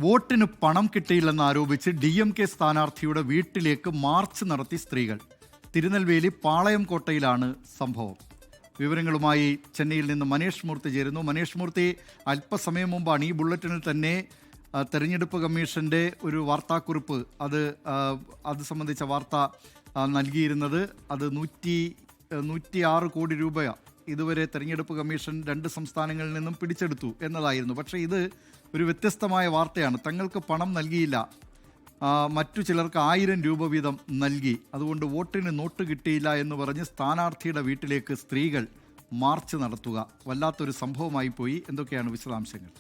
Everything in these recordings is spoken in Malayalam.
വോട്ടിന് പണം കിട്ടിയില്ലെന്നാരോപിച്ച് DMK സ്ഥാനാർത്ഥിയുടെ വീട്ടിലേക്ക് മാർച്ച് നടത്തി സ്ത്രീകൾ. തിരുനെൽവേലി പാളയം കോട്ടയിലാണ് സംഭവം. വിവരങ്ങളുമായി ചെന്നൈയിൽ നിന്ന് മനേഷ് മൂർത്തി ചേരുന്നു. മനേഷ് മൂർത്തി, അല്പസമയം മുമ്പാണ് ഈ ബുള്ളറ്റിനിൽ തന്നെ തെരഞ്ഞെടുപ്പ് കമ്മീഷന്റെ ഒരു വാർത്താക്കുറിപ്പ് അത് സംബന്ധിച്ച വാർത്ത നൽകിയിരുന്നത്. അത് 106 കോടി രൂപ ഇതുവരെ തെരഞ്ഞെടുപ്പ് കമ്മീഷൻ 2 സംസ്ഥാനങ്ങളിൽ നിന്നും പിടിച്ചെടുത്തു എന്നതായിരുന്നു. പക്ഷേ ഇത് ഒരു വ്യത്യസ്തമായ വാർത്തയാണ്. തങ്ങൾക്ക് പണം നൽകിയില്ല, മറ്റു ചിലർക്ക് 1000 രൂപ വീതം നൽകി, അതുകൊണ്ട് വോട്ടിന് നോട്ട് കിട്ടിയില്ല എന്ന് പറഞ്ഞ് സ്ഥാനാർത്ഥിയുടെ വീട്ടിലേക്ക് സ്ത്രീകൾ മാർച്ച് നടത്തുക വല്ലാത്തൊരു സംഭവമായി പോയി. എന്തൊക്കെയാണ് വിശദാംശങ്ങൾ?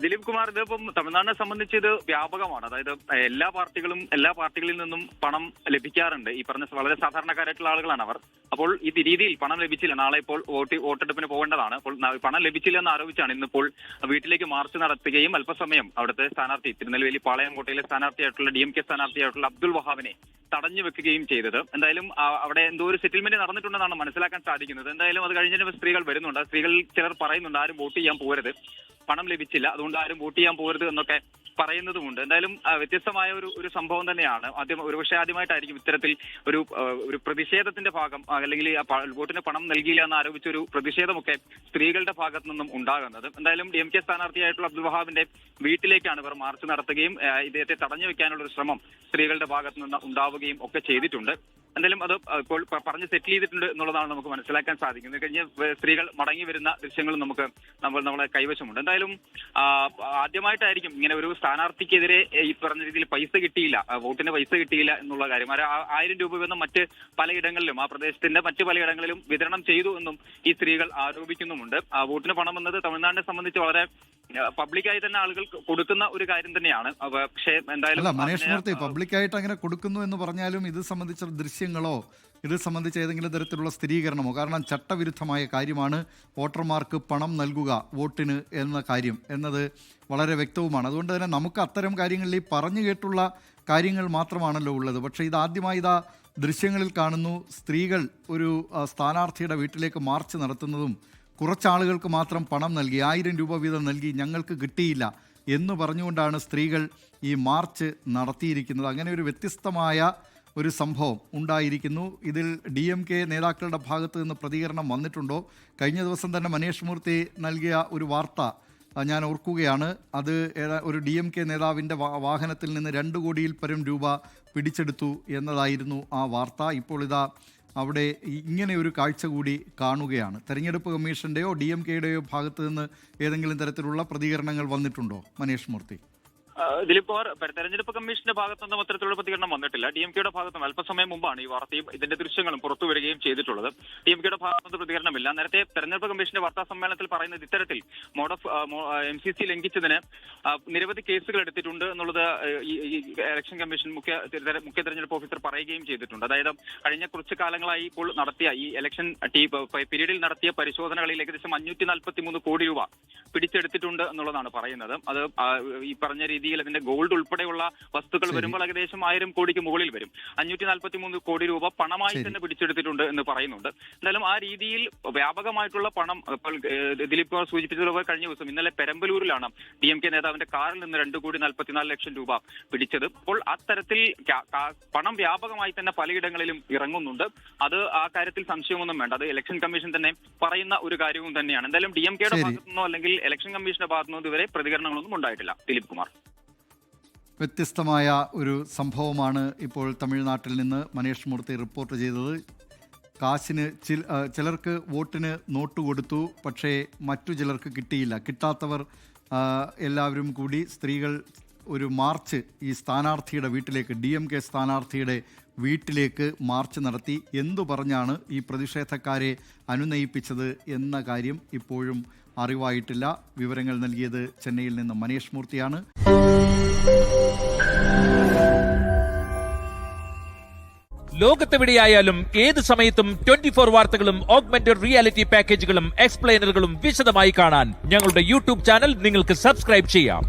ദിലീപ് കുമാർ, ഇതിപ്പം തമിഴ്നാടിനെ സംബന്ധിച്ച് ഇത് വ്യാപകമാണ്. അതായത് എല്ലാ പാർട്ടികളിൽ നിന്നും പണം ലഭിക്കാറുണ്ട്. ഈ പറഞ്ഞ വളരെ സാധാരണക്കാരായിട്ടുള്ള ആളുകളാണ് അവർ. അപ്പോൾ ഈ രീതിയിൽ പണം ലഭിച്ചില്ല, നാളെ ഇപ്പോൾ വോട്ടെടുപ്പിന് പോകേണ്ടതാണ്. അപ്പോൾ പണം ലഭിച്ചില്ല എന്ന് ആരോപിച്ചാണ് ഇന്നിപ്പോൾ വീട്ടിലേക്ക് മാർച്ച് നടത്തുകയും അല്പസമയം അവിടുത്തെ സ്ഥാനാർത്ഥി, തിരുനെൽവേലി പാളയം കോട്ടയിലെ സ്ഥാനാർത്ഥിയായിട്ടുള്ള DMK സ്ഥാനാർത്ഥിയായിട്ടുള്ള അബ്ദുൾ വഹാബിനെ തടഞ്ഞു വെക്കുകയും ചെയ്തത്. എന്തായാലും അവിടെ എന്തോ ഒരു സെറ്റിൽമെന്റ് നടന്നിട്ടുണ്ടെന്നാണ് മനസ്സിലാക്കാൻ സാധിക്കുന്നത്. എന്തായാലും അത് കഴിഞ്ഞ സ്ത്രീകൾ വരുന്നുണ്ട്. സ്ത്രീകൾ ചിലർ പറയുന്നുണ്ട് ആരും വോട്ട് ചെയ്യാൻ പോകരുത്, പണം ലഭിച്ചില്ല, അതുകൊണ്ട് ആരും വോട്ട് ചെയ്യാൻ പോകരുത് എന്നൊക്കെ പറയുന്നതുമുണ്ട്. എന്തായാലും വ്യത്യസ്തമായ ഒരു സംഭവം തന്നെയാണ്. ഒരുപക്ഷെ ആദ്യമായിട്ടായിരിക്കും ഇത്തരത്തിൽ ഒരു പ്രതിഷേധത്തിന്റെ ഭാഗം, അല്ലെങ്കിൽ വോട്ടിന് പണം നൽകിയില്ല എന്ന് ആരോപിച്ച ഒരു പ്രതിഷേധമൊക്കെ സ്ത്രീകളുടെ ഭാഗത്തു നിന്നും ഉണ്ടാകുന്നത്. എന്തായാലും DMK സ്ഥാനാർത്ഥിയായിട്ടുള്ള അബ്ദുൾ വഹാബിന്റെ വീട്ടിലേക്കാണ് ഇവർ മാർച്ച് നടത്തുകയും ഇദ്ദേഹത്തെ തടഞ്ഞു വെക്കാനുള്ള ഒരു ശ്രമം സ്ത്രീകളുടെ ഭാഗത്തു നിന്ന് ഉണ്ടാവുകയും ഒക്കെ ചെയ്തിട്ടുണ്ട്. എന്തായാലും അത് ഇപ്പോൾ പറഞ്ഞ് സെറ്റിൽ ചെയ്തിട്ടുണ്ട് എന്നുള്ളതാണ് നമുക്ക് മനസ്സിലാക്കാൻ സാധിക്കുന്നത്. കഴിഞ്ഞ സ്ത്രീകൾ മടങ്ങി വരുന്ന ദൃശ്യങ്ങളും നമ്മളെ കൈവശമുണ്ട്. എന്തായാലും ആദ്യമായിട്ടായിരിക്കും ഇങ്ങനെ ഒരു സ്ഥാനാർത്ഥിക്കെതിരെ ഈ പറഞ്ഞ രീതിയിൽ പൈസ കിട്ടിയില്ല, വോട്ടിന് പൈസ കിട്ടിയില്ല എന്നുള്ള കാര്യം. 1000 രൂപ വീതം മറ്റ് പലയിടങ്ങളിലും, ആ പ്രദേശത്തിന്റെ മറ്റ് പലയിടങ്ങളിലും വിതരണം ചെയ്തു എന്നും ഈ സ്ത്രീകൾ ആരോപിക്കുന്നുമുണ്ട്. വോട്ടിന് പണം എന്നത് തമിഴ്നാടിനെ സംബന്ധിച്ച് വളരെ പബ്ലിക്കായി തന്നെ ആളുകൾ കൊടുക്കുന്ന ഒരു കാര്യം തന്നെയാണ്. പക്ഷേ എന്തായാലും മനേഷ് മൂർത്തി, പബ്ലിക്കായിട്ട് അങ്ങനെ കൊടുക്കുന്നു എന്ന് പറഞ്ഞാലും ഇത് സംബന്ധിച്ച ദൃശ്യങ്ങളോ ഇത് സംബന്ധിച്ച് ഏതെങ്കിലും തരത്തിലുള്ള സ്ഥിരീകരണമോ, കാരണം ചട്ടവിരുദ്ധമായ കാര്യമാണ് വോട്ടർമാർക്ക് പണം നൽകുക വോട്ടിന് എന്ന കാര്യം എന്നത് വളരെ വ്യക്തവുമാണ്. അതുകൊണ്ട് തന്നെ നമുക്ക് അത്തരം കാര്യങ്ങളിൽ ഈ പറഞ്ഞു കേട്ടുള്ള കാര്യങ്ങൾ മാത്രമാണല്ലോ ഉള്ളത്. പക്ഷേ ഇതാദ്യമായി ദൃശ്യങ്ങളിൽ കാണുന്നു, സ്ത്രീകൾ ഒരു സ്ഥാനാർത്ഥിയുടെ വീട്ടിലേക്ക് മാർച്ച് നടത്തുന്നതും കുറച്ചാളുകൾക്ക് മാത്രം പണം നൽകി 1000 രൂപ വീതം നൽകി, ഞങ്ങൾക്ക് കിട്ടിയില്ല എന്ന് പറഞ്ഞുകൊണ്ടാണ് സ്ത്രീകൾ ഈ മാർച്ച് നടത്തിയിരിക്കുന്നത്. അങ്ങനെ ഒരു വ്യത്യസ്തമായ ഒരു സംഭവം ഉണ്ടായിരിക്കുന്നു. ഇതിൽ DMK നേതാക്കളുടെ ഭാഗത്ത് നിന്ന് പ്രതികരണം വന്നിട്ടുണ്ടോ? കഴിഞ്ഞ ദിവസം തന്നെ മനേഷ് മൂർത്തി നൽകിയ ഒരു വാർത്ത ഞാൻ ഓർക്കുകയാണ്. അത് ഒരു DMK നേതാവിൻ്റെ വാഹനത്തിൽ നിന്ന് 2 കോടിയിൽ പരം രൂപ പിടിച്ചെടുത്തു എന്നതായിരുന്നു ആ വാർത്ത. ഇപ്പോൾ അവിടെ ഇങ്ങനെ ഒരു കാഴ്ച കൂടി കാണുകയാണ്. തെരഞ്ഞെടുപ്പ് കമ്മീഷൻ്റെയോ DMKയുടെയോ ഭാഗത്ത് നിന്ന് ഏതെങ്കിലും തരത്തിലുള്ള പ്രതികരണങ്ങൾ വന്നിട്ടുണ്ടോ മനേഷ് മൂർത്തി? ദിലീപ് കുമാർ, തെരഞ്ഞെടുപ്പ് കമ്മീഷന്റെ ഭാഗത്തുനിന്നും അത്തരത്തിലുള്ള പ്രതികരണം വന്നിട്ടില്ല. DMKയുടെ ഭാഗത്തുനിന്ന് അല്പസമയം മുമ്പാണ് ഈ വാർത്തയും ഇതിന്റെ ദൃശ്യങ്ങളും പുറത്തു വരികയും ചെയ്തിട്ടുള്ളത്. DMKയുടെ ഭാഗത്തുനിന്ന് പ്രതികരണമില്ല. നേരത്തെ തെരഞ്ഞെടുപ്പ് കമ്മീഷന്റെ വാർത്താ സമ്മേളനത്തിൽ പറയുന്നത് ഇത്തരത്തിൽ MCC ലംഘിച്ചതിന് നിരവധി കേസുകൾ എടുത്തിട്ടുണ്ട് എന്നുള്ളത് ഈ ഇലക്ഷൻ കമ്മീഷൻ മുഖ്യ തെരഞ്ഞെടുപ്പ് ഓഫീസർ പറയുകയും ചെയ്തിട്ടുണ്ട്. അതായത് കഴിഞ്ഞ കുറച്ചു കാലങ്ങളായി ഇപ്പോൾ നടത്തിയ ഈ ഇലക്ഷൻ പീരീഡിൽ നടത്തിയ പരിശോധനകളിൽ ഏകദേശം 543 കോടി രൂപ പിടിച്ചെടുത്തിട്ടുണ്ട് എന്നുള്ളതാണ് പറയുന്നത്. അത് ഈ പറഞ്ഞ രീതിയിൽ അതിന്റെ ഗോൾഡ് ഉൾപ്പെടെയുള്ള വസ്തുക്കൾ വരുമ്പോൾ ഏകദേശം 1000 കോടിക്ക് മുകളിൽ വരും. 543 കോടി രൂപ പണമായി തന്നെ പിടിച്ചെടുത്തിട്ടുണ്ട് എന്ന് പറയുന്നുണ്ട്. എന്തായാലും ആ രീതിയിൽ വ്യാപകമായിട്ടുള്ള പണം ഇപ്പോൾ ദിലീപ് കുമാർ സൂചിപ്പിച്ചതുപോലെ കഴിഞ്ഞ ദിവസം ഇന്നലെ പെരമ്പലൂരിലാണ് DMK നേതാവിന്റെ കാറിൽ നിന്ന് 2,44,00,000 രൂപ പിടിച്ചത്. അപ്പോൾ അത്തരത്തിൽ പണം വ്യാപകമായി തന്നെ പലയിടങ്ങളിലും ഇറങ്ങുന്നുണ്ട്. അത് ആ കാര്യത്തിൽ സംശയമൊന്നും വേണ്ട. അത് ഇലക്ഷൻ കമ്മീഷൻ തന്നെ പറയുന്ന ഒരു കാര്യവും തന്നെയാണ്. എന്തായാലും DMKയുടെ ഭാഗത്തു നിന്നോ അല്ലെങ്കിൽ ഇലക്ഷൻ കമ്മീഷന്റെ ഭാഗത്തു നിന്നോ ഇതുവരെ പ്രതികരണങ്ങളൊന്നും ഉണ്ടായിട്ടില്ല. ദിലീപ് കുമാർ, വ്യത്യസ്തമായ ഒരു സംഭവമാണ് ഇപ്പോൾ തമിഴ്നാട്ടിൽ നിന്ന് മനേഷ് മൂർത്തി റിപ്പോർട്ട് ചെയ്തത്. കാശിന് ചിലർക്ക് വോട്ടിന് നോട്ട് കൊടുത്തു, പക്ഷേ മറ്റു ചിലർക്ക് കിട്ടിയില്ല. കിട്ടാത്തവർ എല്ലാവരും കൂടി സ്ത്രീകൾ ഒരു മാർച്ച് ഈ സ്ഥാനാർത്ഥിയുടെ വീട്ടിലേക്ക്, DMK സ്ഥാനാർത്ഥിയുടെ വീട്ടിലേക്ക് മാർച്ച് നടത്തി. എന്തു പറഞ്ഞാണ് ഈ പ്രതിഷേധക്കാരെ അനുനയിപ്പിച്ചത് എന്ന കാര്യം ഇപ്പോഴും അറിവായിട്ടില്ല. വിവരങ്ങൾ നൽകിയത് ചെന്നൈയിൽ നിന്ന് മനേഷ് മൂർത്തിയാണ്. ലോകത്തെവിടെയായാലും ഏത് സമയത്തും 24 വാർത്തകളും ഓഗ്മെന്റഡ് റിയാലിറ്റി പാക്കേജുകളും എക്സ്പ്ലെയിനറുകളും വിശദമായി കാണാൻ ഞങ്ങളുടെ YouTube ചാനൽ നിങ്ങൾക്ക് സബ്സ്ക്രൈബ് ചെയ്യാം.